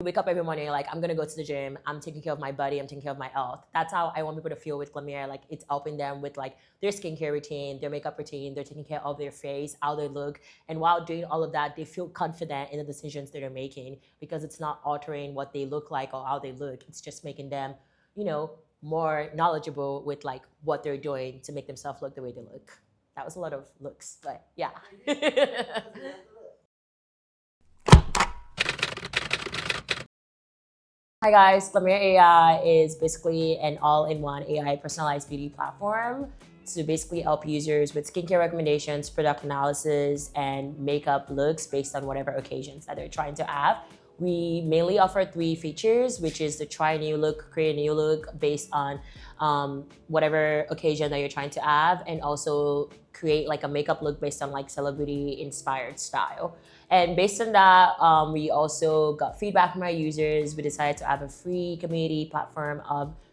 wake up every morning like, I'm gonna go to the gym, I'm taking care of my body, I'm taking care of my health. That's how I want people to feel with Glamir. Like, it's helping them with like their skincare routine, their makeup routine, they're taking care of their face, how they look. And while doing all of that, they feel confident in the decisions that they're making, because it's not altering what they look like or how they look. It's just making them, you know, more knowledgeable with like what they're doing to make themselves look the way they look. That was a lot of looks, but yeah. Hi guys, Glamir AI is basically an all-in-one AI personalized beauty platform to basically help users with skincare recommendations, product analysis, and makeup looks based on whatever occasions that they're trying to have. We mainly offer 3 features, which is the try a new look, create a new look based on whatever occasion that you're trying to have, and also create like a makeup look based on like celebrity inspired style. And based on that, we also got feedback from our users. We decided to have a free community platform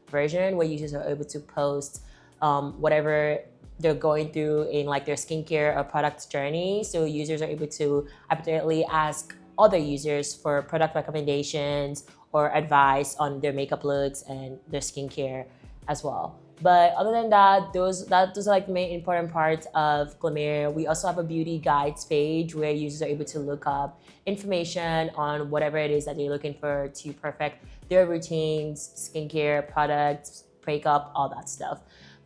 version where users are able to post whatever they're going through in like their skincare or product journey. So users are able to hypothetically ask other users for product recommendations or advice on their makeup looks and their skincare as well. But other than that, those are like the main important parts of Glamir. We also have a beauty guides page where users are able to look up information on whatever it is that they're looking for to perfect their routines, skincare, products, makeup, all that stuff.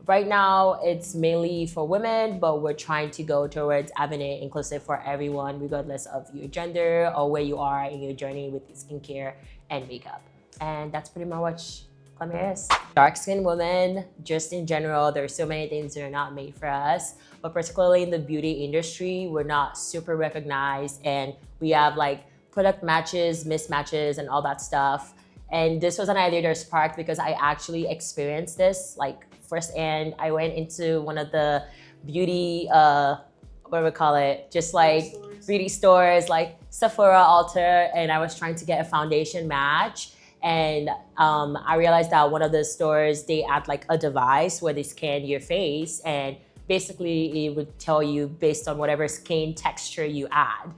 Right now, it's mainly for women, but we're trying to go towards having it inclusive for everyone, regardless of your gender or where you are in your journey with skincare and makeup. And that's pretty much Glamir is. Dark-skinned women, just in general, there's so many things that are not made for us, but particularly in the beauty industry, we're not super recognized, and we have like product matches, mismatches, and all that stuff. And this was an idea that sparked because I actually experienced this like firsthand. I went into one of the beauty, what do we call it? Just like beauty stores like Sephora, Ulta, and I was trying to get a foundation match. And I realized that one of the stores, they had like a device where they scan your face, and basically it would tell you based on whatever skin texture you add.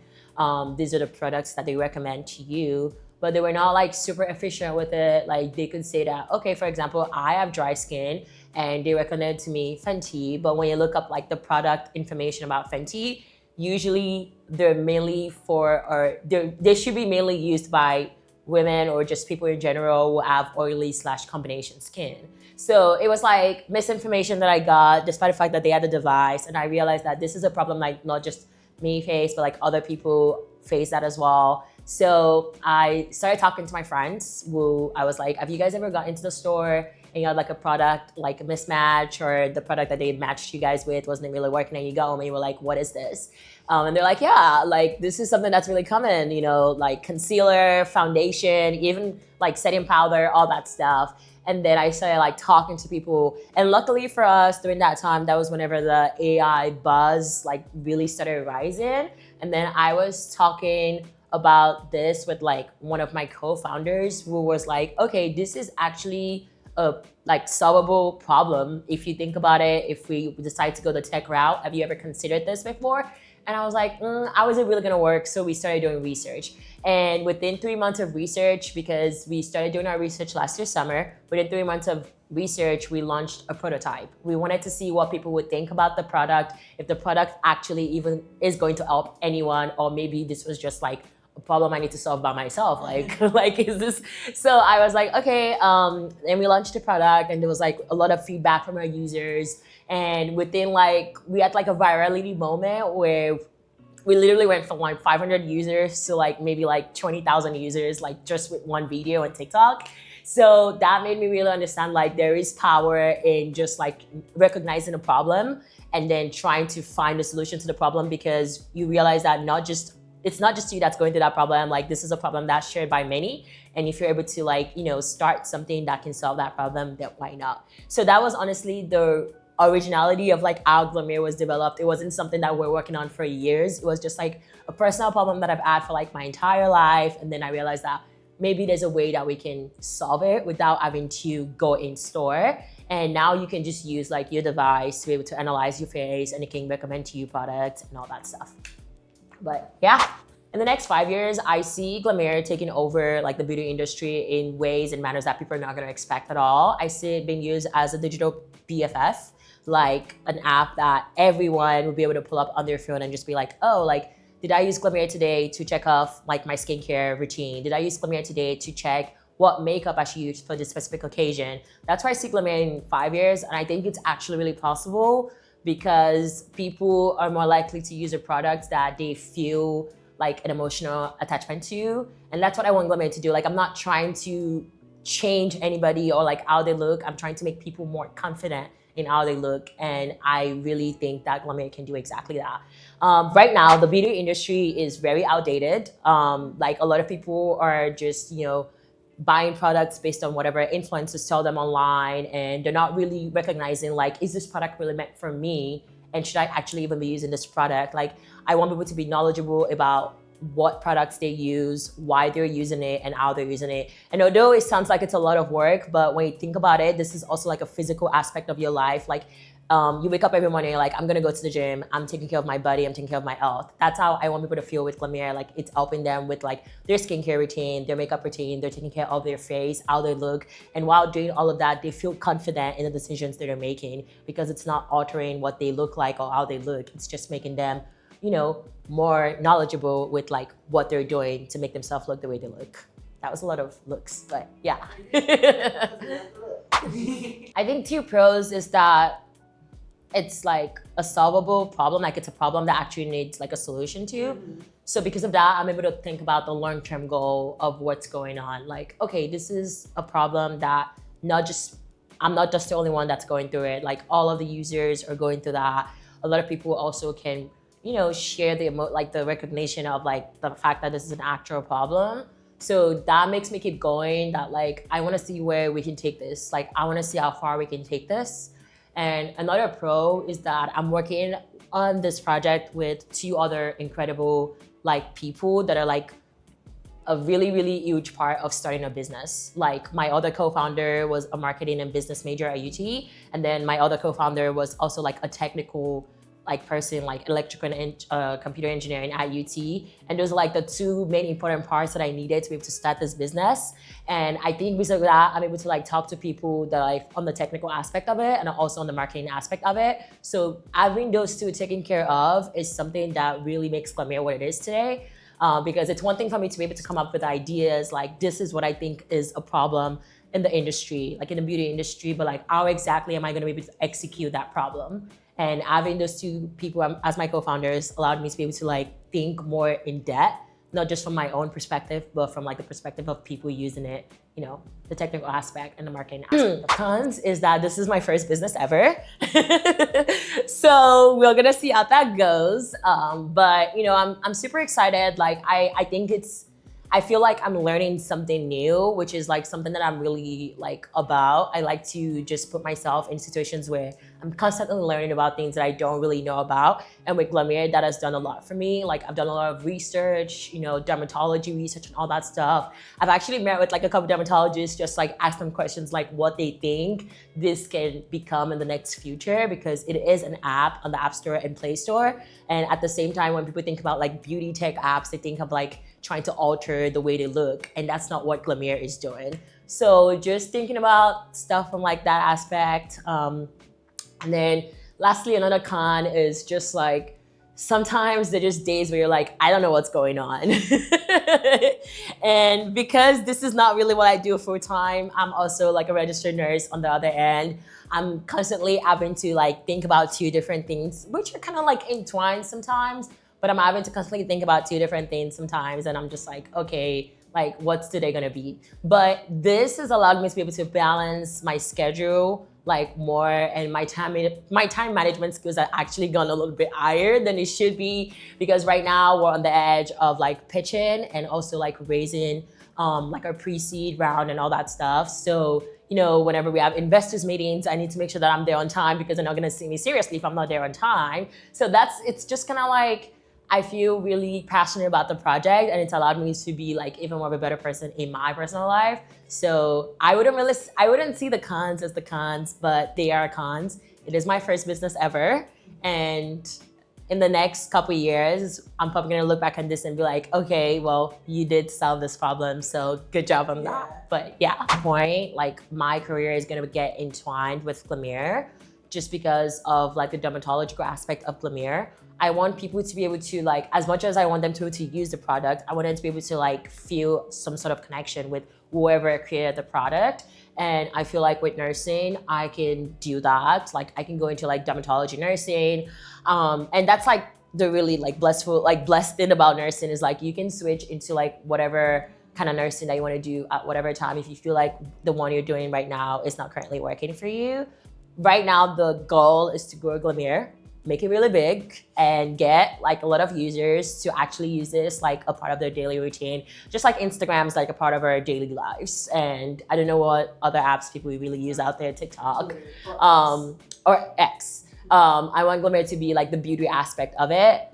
These are the products that they recommend to you, but they were not like super efficient with it. Like they could say that, okay, for example, I have dry skin and they recommended to me Fenty, but when you look up like the product information about Fenty, usually they're mainly for, or they should be mainly used by women or just people in general who have oily/combination skin. So it was like misinformation that I got, despite the fact that they had a device. And I realized that this is a problem like not just me face, but like other people face that as well. So I started talking to my friends who I was like, have you guys ever got into the store and you had like a product, like a mismatch, or the product that they matched you guys with wasn't really working, and you go home and you were like, what is this? And they're like, yeah, like this is something that's really common, you know, like concealer, foundation, even like setting powder, all that stuff. And then I started like talking to people. And luckily for us during that time, that was whenever the AI buzz like really started rising. And then I was talking about this with like one of my co-founders who was like, okay, this is actually a like solvable problem. If you think about it, if we decide to go the tech route, have you ever considered this before? And I was like, how is it really gonna work? So we started doing research. And within 3 months of research, because we started doing our research last year summer, within 3 months of research, we launched a prototype. We wanted to see what people would think about the product, if the product actually even is going to help anyone, or maybe this was just like a problem I need to solve by myself. Like, like is this? So I was like, okay. And we launched the product, and there was like a lot of feedback from our users. And within like, we had like a virality moment where we literally went from like 500 users to like maybe like 20,000 users, like just with one video on TikTok. So that made me really understand like there is power in just like recognizing a problem and then trying to find a solution to the problem, because you realize that it's not just you that's going through that problem. Like this is a problem that's shared by many. And if you're able to like, you know, start something that can solve that problem, then why not? So that was honestly the originality of like how Glamir was developed. It wasn't something that we're working on for years. It was just like a personal problem that I've had for like my entire life. And then I realized that maybe there's a way that we can solve it without having to go in store. And now you can just use like your device to be able to analyze your face, and it can recommend to you products and all that stuff. But yeah. In the next 5 years, I see Glamir taking over like the beauty industry in ways and manners that people are not going to expect at all. I see it being used as a digital BFF, like an app that everyone would be able to pull up on their phone and just be like, oh, like, did I use Glamir today to check off like my skincare routine? Did I use Glamir today to check what makeup I should use for this specific occasion? That's why I see Glamir in 5 years, and I think it's actually really possible because people are more likely to use a product that they feel like an emotional attachment to. And that's what I want Glamir to do. Like, I'm not trying to change anybody or like how they look. I'm trying to make people more confident in how they look. And I really think that Glamir can do exactly that. Right now, the beauty industry is very outdated. Like a lot of people are just, buying products based on whatever influencers tell them online, and they're not really recognizing like, is this product really meant for me? And should I actually even be using this product? Like, I want people to be knowledgeable about what products they use, why they're using it, and how they're using it. And although it sounds like it's a lot of work, but when you think about it, this is also like a physical aspect of your life. Like, you wake up every morning, you're like, I'm gonna go to the gym, I'm taking care of my body, I'm taking care of my health. That's how I want people to feel with Glamir. Like, it's helping them with like their skincare routine, their makeup routine, they're taking care of their face, how they look. And while doing all of that, they feel confident in the decisions that they're making because it's not altering what they look like or how they look. It's just making them, more knowledgeable with like what they're doing to make themselves look the way they look. That was a lot of looks, but yeah. I think two pros is that it's like a solvable problem, like it's a problem that actually needs like a solution to. So because of that, I'm able to think about the long-term goal of what's going on. Like, okay, this is a problem that I'm not just the only one that's going through it. Like, all of the users are going through that. A lot of people also can, share the recognition of like the fact that this is an actual problem. So that makes me keep going, that like, I want to see where we can take this. Like, I want to see how far we can take this. And another pro is that I'm working on this project with two other incredible like people that are like a really, really huge part of starting a business. Like, my other co-founder was a marketing and business major at UT. And then my other co-founder was also like a technical like person, like electrical and computer engineering at UT. And those are like the two main important parts that I needed to be able to start this business. And I think because of that, I'm able to like talk to people that like on the technical aspect of it and also on the marketing aspect of it. So having those two taken care of is something that really makes Glamir what it is today. Because it's one thing for me to be able to come up with ideas like, this is what I think is a problem in the industry, like in the beauty industry, but like, how exactly am I gonna be able to execute that problem? And having those two people as my co-founders allowed me to be able to like think more in depth, not just from my own perspective, but from like the perspective of people using it, the technical aspect and the marketing aspect. The cons is that this is my first business ever. So we're gonna see how that goes. But I'm super excited. Like, I feel like I'm learning something new, which is like something that I'm really like about. I like to just put myself in situations where I'm constantly learning about things that I don't really know about. And with Glamir, that has done a lot for me. Like, I've done a lot of research, dermatology research and all that stuff. I've actually met with like a couple dermatologists, just like ask them questions like what they think this can become in the next future, because it is an app on the App Store and Play Store. And at the same time, when people think about like beauty tech apps, they think of like trying to alter the way they look. And that's not what Glamir is doing. So just thinking about stuff from like that aspect. And then lastly, another con is just like, sometimes there's just days where you're like, I don't know what's going on. And because this is not really what I do full time, I'm also like a registered nurse on the other end. I'm constantly having to like think about two different things, which are kind of like entwined sometimes, but I'm having to constantly think about two different things sometimes. And I'm just like, okay, like what's today gonna be? But this has allowed me to be able to balance my schedule like more, and my time management skills are actually gone a little bit higher than it should be, because right now we're on the edge of like pitching and also like raising like our pre-seed round and all that stuff. So, whenever we have investors meetings, I need to make sure that I'm there on time, because they're not gonna see me seriously if I'm not there on time. So it's just kind of like, I feel really passionate about the project, and it's allowed me to be like even more of a better person in my personal life. So I wouldn't see the cons as the cons, but they are cons. It is my first business ever, and in the next couple of years, I'm probably gonna look back on this and be like, okay, well, you did solve this problem, so good job on that. But yeah, at the point, like my career is gonna get entwined with Glamir just because of like the dermatological aspect of Glamir. I want people to be able to like, as much as I want them to use the product, I want them to be able to like feel some sort of connection with whoever created the product. And I feel like with nursing, I can do that. Like I can go into like dermatology nursing. And that's like the really like blessed thing about nursing is like you can switch into like whatever kind of nursing that you want to do at whatever time if you feel like the one you're doing right now is not currently working for you. Right now, the goal is to grow Glamir, make it really big, and get like a lot of users to actually use this like a part of their daily routine. Just like Instagram is like a part of our daily lives. And I don't know what other apps people really use out there, TikTok, or X. I want Glamir to be like the beauty aspect of it,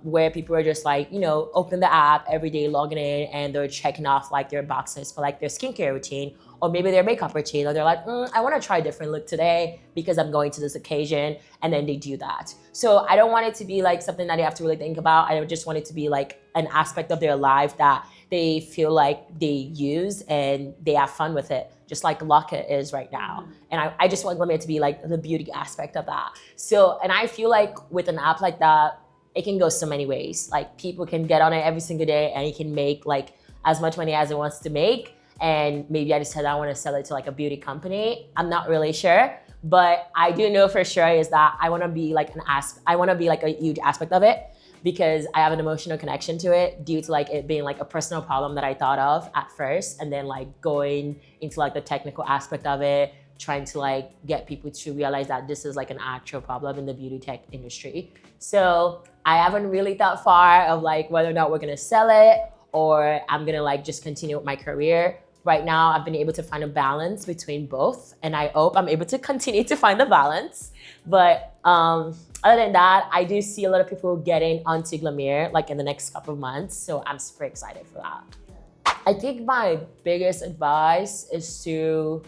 where people are just like, you know, open the app every day, logging in, and they're checking off like their boxes for like their skincare routine, or maybe their makeup routine, or they're like, I want to try a different look today because I'm going to this occasion, and then they do that. So I don't want it to be like something that they have to really think about. I just want it to be like an aspect of their life that they feel like they use and they have fun with it, just like Locket is right now. And I just want Glamir to be like the beauty aspect of that. So, and I feel like with an app like that, it can go so many ways. Like people can get on it every single day and it can make like as much money as it wants to make. And maybe I just said I want to sell it to like a beauty company. I'm not really sure, but I do know for sure is that I want to be like a huge aspect of it because I have an emotional connection to it due to like it being like a personal problem that I thought of at first, and then like going into like the technical aspect of it, trying to like get people to realize that this is like an actual problem in the beauty tech industry. So I haven't really thought far of like whether or not we're gonna sell it or I'm gonna like just continue with my career. Right now, I've been able to find a balance between both, and I hope I'm able to continue to find the balance. But other than that, I do see a lot of people getting onto Glamir like in the next couple of months, so I'm super excited for that. I think my biggest advice is to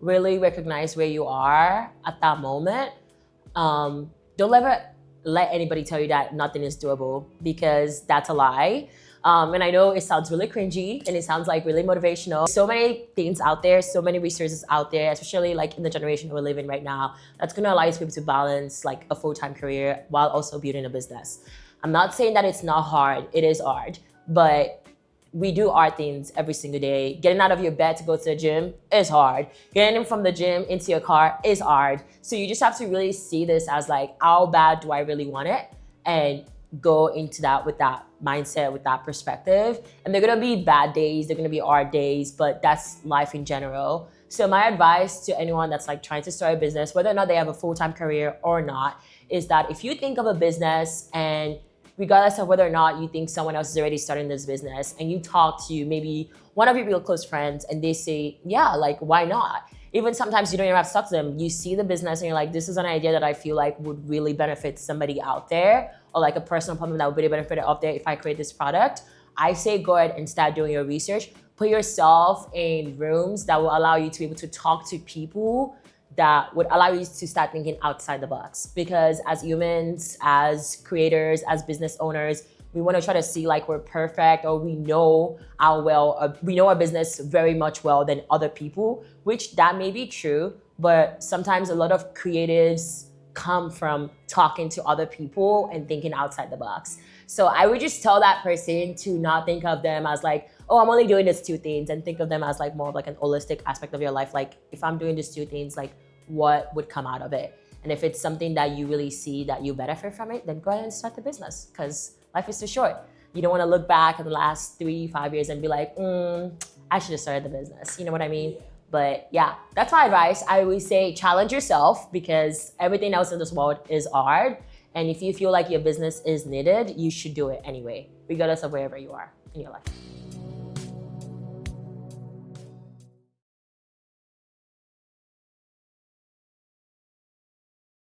really recognize where you are at that moment. Don't ever let anybody tell you that nothing is doable, because that's a lie. And I know it sounds really cringy and it sounds like really motivational. So many things out there, so many resources out there, especially like in the generation we're living right now, that's gonna allow you to be able to balance like a full-time career while also building a business. I'm not saying that it's not hard, it is hard, but we do hard things every single day. Getting out of your bed to go to the gym is hard. Getting from the gym into your car is hard. So you just have to really see this as like, how bad do I really want it? And go into that with that mindset, with that perspective. And they're gonna be bad days, they're gonna be hard days, but that's life in general. So my advice to anyone that's like trying to start a business, whether or not they have a full-time career or not, is that if you think of a business, and regardless of whether or not you think someone else is already starting this business, and you talk to maybe one of your real close friends and they say, yeah, like why not? Even sometimes you don't even have to talk to them. You see the business and you're like, this is an idea that I feel like would really benefit somebody out there, or like a personal problem that would really benefit out there if I create this product. I say go ahead and start doing your research. Put yourself in rooms that will allow you to be able to talk to people that would allow you to start thinking outside the box. Because as humans, as creators, as business owners, we want to try to see like we're perfect, or we know we know our business very much well than other people, which that may be true, but sometimes a lot of creatives come from talking to other people and thinking outside the box. So I would just tell that person to not think of them as like, oh, I'm only doing these two things, and think of them as like more of like an holistic aspect of your life. Like if I'm doing these two things, like what would come out of it? And if it's something that you really see that you benefit from it, then go ahead and start the business, because life is too short. You don't want to look back at the last 3-5 years and be like, I should have started the business. You know what I mean? But yeah, that's my advice. I always say challenge yourself, because everything else in this world is hard. And if you feel like your business is needed, you should do it anyway, regardless of wherever you are in your life.